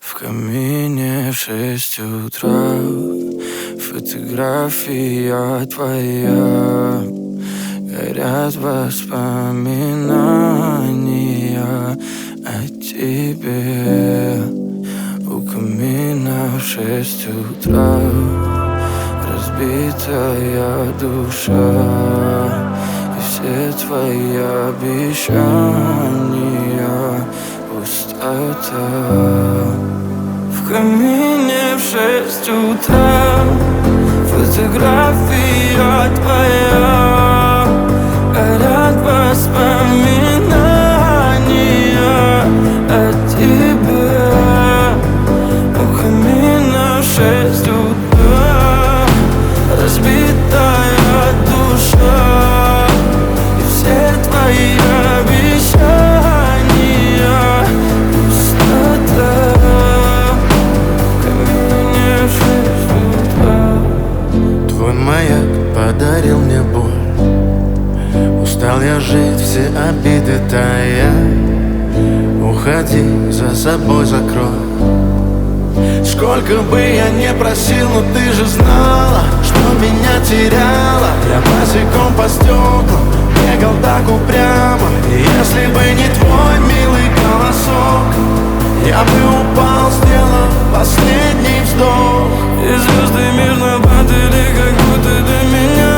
В камине в 6 утра фотография твоя. Горят воспоминания о тебе. У камина в 6 утра разбитая душа. И все твои обещания пустота. В камине в 6 утра фотография твоя. Горят воспоминания о тебе. У камина в 6 утра разбитая душа. И все твои обещания пустота. В камине в 6 утра. Твой маяк подарил мне боль. Устал я жить, все обиды тая. Уходи, за собой закрой. Сколько бы я не просил, но ты же знала, что меня теряла. Я босиком по стеклам бегал так упрямо. И если бы не твой милый голосок, я бы упал, сделав последний вздох. И звезды мирно падали, как будто до меня.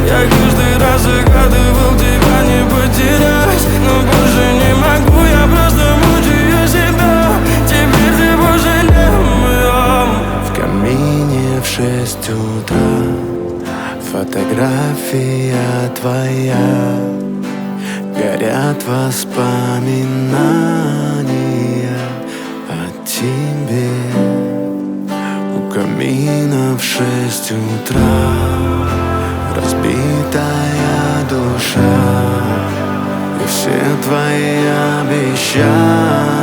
Я каждый раз загадывал тебя не потерять, но больше не могу, я просто мучаю себя. Теперь ты пожалей моем. В камине в 6 утра фотография твоя. Горят воспоминания о тебе. У камина в 6 утра разбитая душа. И все твои обещания